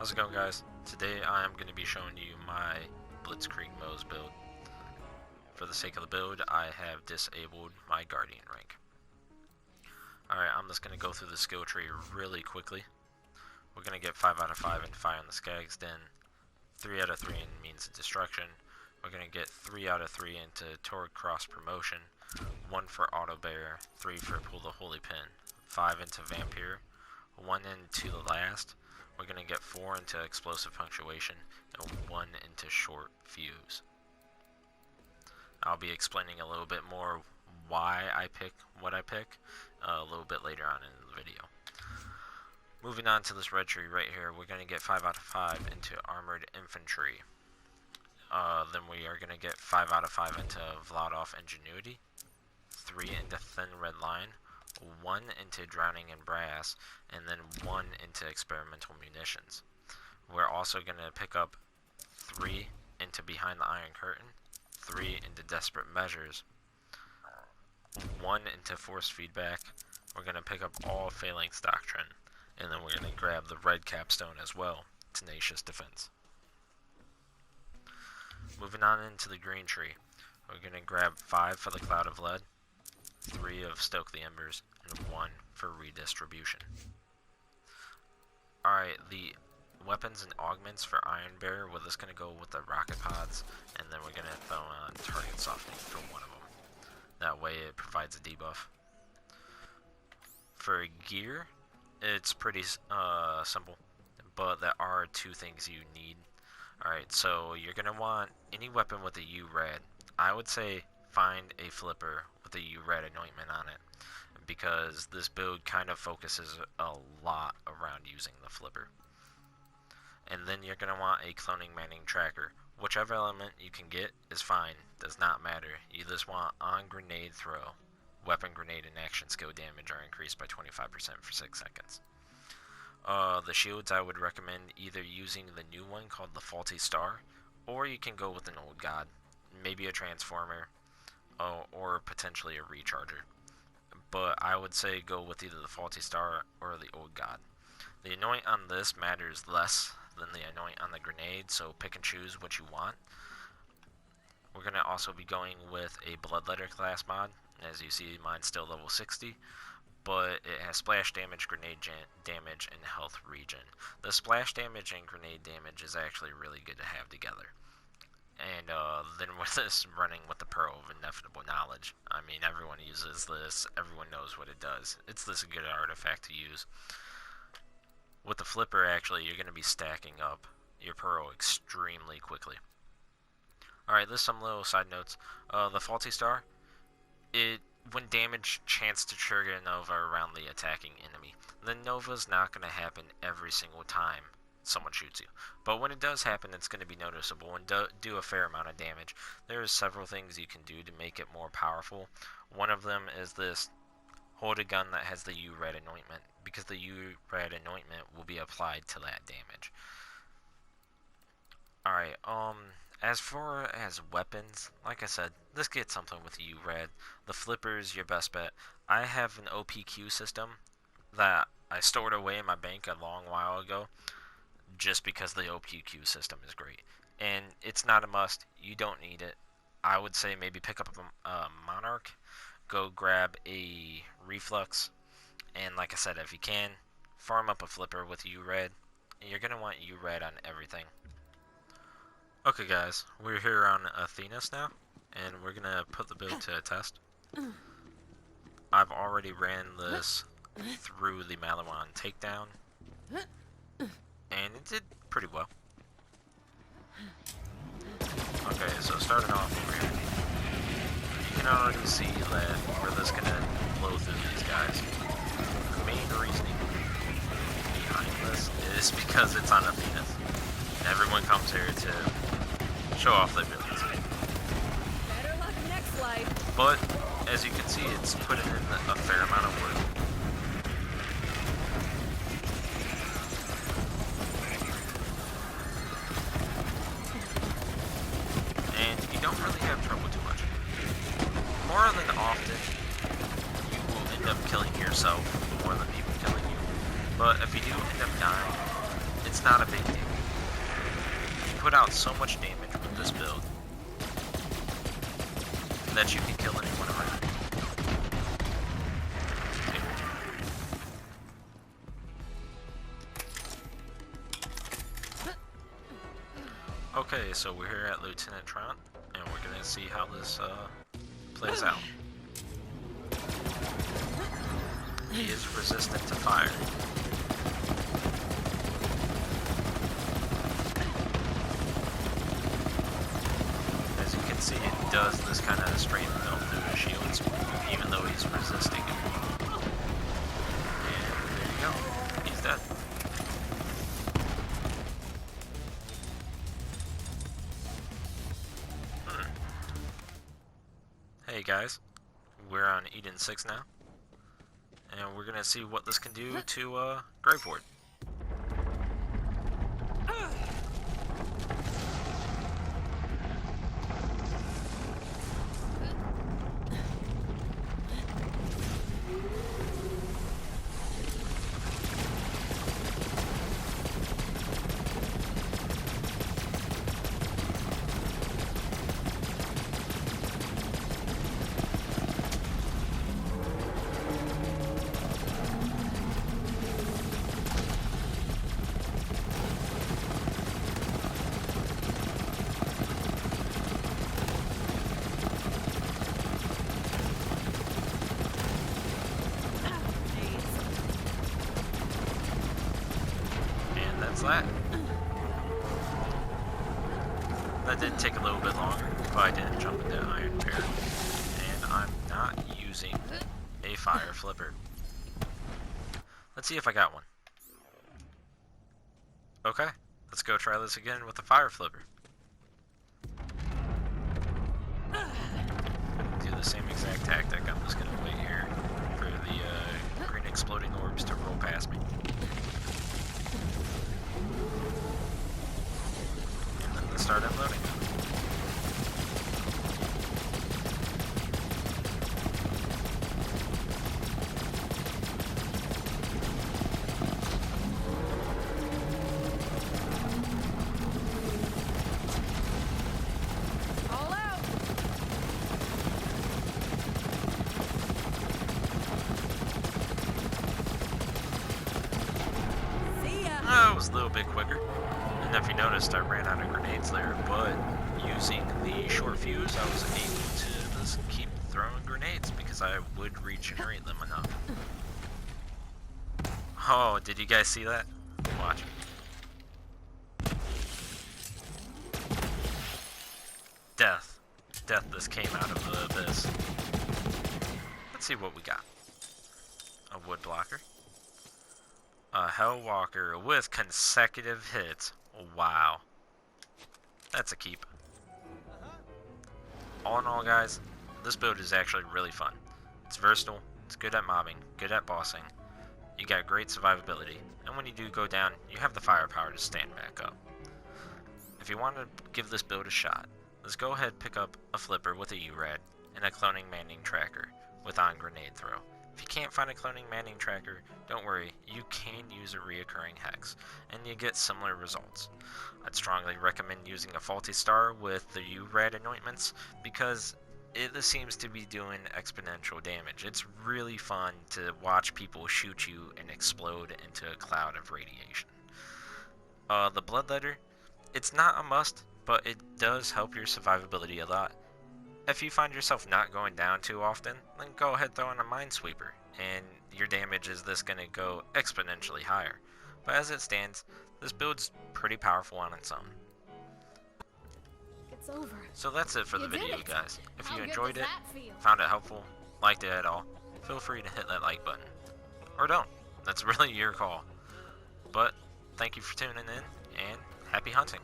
How's it going, guys? Today I am going to be showing you my Blitzkrieg Moze build. For the sake of the build, I have disabled my Guardian rank. Alright, I'm just going to go through the skill tree really quickly. We're going to get 5 out of 5 in Fire on the Skag's Den, 3 out of 3 in Means of Destruction. We're going to get 3 out of 3 into Torrid Cross Promotion, 1 for Auto Bear, 3 for Pull the Holy Pin, 5 into Vampire, 1 into the Last. We're going to get 4 into Explosive Punctuation, and 1 into Short Fuse. I'll be explaining a little bit more why I pick what I pick a little bit later on in the video. Moving on to this red tree right here, we're going to get 5 out of 5 into Armored Infantry. Then we are going to get 5 out of 5 into Vladov Ingenuity, 3 into Thin Red Line, 1 into Drowning in Brass, and then 1 into Experimental Munitions. We're also going to pick up 3 into Behind the Iron Curtain, 3 into Desperate Measures, 1 into Force Feedback. We're going to pick up all Phalanx Doctrine, and then we're going to grab the red capstone as well, Tenacious Defense. Moving on into the green tree, we're going to grab 5 for the Cloud of Lead, 3 of Stoke the Embers, and 1 for Redistribution. Alright, the weapons and augments for Iron Bear, we're just going to go with the rocket pods, and then we're going to throw on target softening for one of them. That way it provides a debuff. For gear, it's pretty simple, but there are 2 things you need. Alright, so you're going to want any weapon with a U-Rad. I would say find a flipper with a U-Rad anointment on it, because this build kind of focuses a lot around using the flipper. And then you're going to want a Cloning Manning Tracker. Whichever element you can get is fine, does not matter. You just want on grenade throw, weapon grenade and action skill damage are increased by 25% for 6 seconds. The shields, I would recommend either using the new one called the Faulty Star, or you can go with an old god, maybe a Transformer, or potentially a Recharger. But I would say go with either the Faulty Star or the old god. The anoint on this matters less than the anoint on the grenade, so pick and choose what you want. We're going to also be going with a Bloodletter class mod. As you see, mine's still level 60. But it has splash damage, grenade damage, and health regen. The splash damage and grenade damage is actually really good to have together. And then with this running with the Pearl of Ineffable Knowledge, I mean, everyone uses this, everyone knows what it does. It's this good artifact to use. With the flipper, actually, you're going to be stacking up your Pearl extremely quickly. Alright, there's some little side notes. The Faulty Star, when damage chance to trigger a Nova around the attacking enemy. The Nova's not going to happen every single time someone shoots you. But when it does happen, it's going to be noticeable and do a fair amount of damage. There are several things you can do to make it more powerful. One of them is this: hold a gun that has the U-Red anointment, because the U-Red anointment will be applied to that damage. Alright, as far as weapons, like I said, let's get something with U-Red. The flipper is your best bet. I have an OPQ system that I stored away in my bank a long while ago, just because the OPQ system is great. And it's not a must, you don't need it. I would say maybe pick up a Monarch, go grab a Reflux, and like I said, if you can, farm up a flipper with U-Red. You're going to want U-Red on everything. Okay guys, we're here on Athenas now, and we're going to put the build to a test. I've already ran this through the Malawan takedown, and it did pretty well. Okay, so starting off over here, you can already see that we're just going to blow through these guys. The main reasoning behind this is because it's on Athenas, and everyone comes here to show off their abilities. Better luck next life. But as you can see, it's putting in a fair amount of work. And you don't really have trouble too much. More than often, you will end up killing yourself more than people killing you. But if you do end up dying, it's It's not a big deal. You put out so much damage with this build that you can kill anyone around. Okay, so we're here at Lieutenant Trant, and we're gonna see how this plays out. He is resistant to fire. As you can see, it does this kind of straight melt through his shields, even though he's resisting it. And there you go, he's dead. Hey guys, we're on Eden 6 now, and we're gonna see what this can do to Graveward. That. That did take a little bit longer, but I didn't jump into Iron Bear. And I'm not using a fire flipper. Let's see if I got one. Okay, let's go try this again with the fire flipper. Do the same exact tactic. I'm just gonna wait here for the green exploding orbs to roll past me. Start unloading. All out. See ya. Oh, it was a little bit quicker. And if you noticed, I ran out of grenades there, but using the short fuse, I was able to just keep throwing grenades because I would regenerate them enough. Oh, did you guys see that? Watch. Death. Death just came out of the abyss. Let's see what we got. A wood blocker. A Hellwalker with consecutive hits. Wow. That's a keep. All in all, guys, this build is actually really fun. It's versatile, it's good at mobbing, good at bossing. You got great survivability, and when you do go down, you have the firepower to stand back up. If you want to give this build a shot, let's go ahead and pick up a flipper with a URAD and a cloning manning tracker with on grenade throw. If you can't find a cloning manning tracker, don't worry, you can use a reoccurring hex, and you get similar results. I'd strongly recommend using a faulty star with the URAD anointments, because it seems to be doing exponential damage. It's really fun to watch people shoot you and explode into a cloud of radiation. The Bloodletter, it's not a must, but it does help your survivability a lot. If you find yourself not going down too often, then go ahead and throw in a Minesweeper, and your damage is just going to go exponentially higher. But as it stands, this build's pretty powerful on its own. It's over. So that's it for the You did video, it. guys. If you How good enjoyed does it, that feel? found it helpful, liked it at all, feel free to hit that like button. Or don't. That's really your call. But thank you for tuning in, and happy hunting.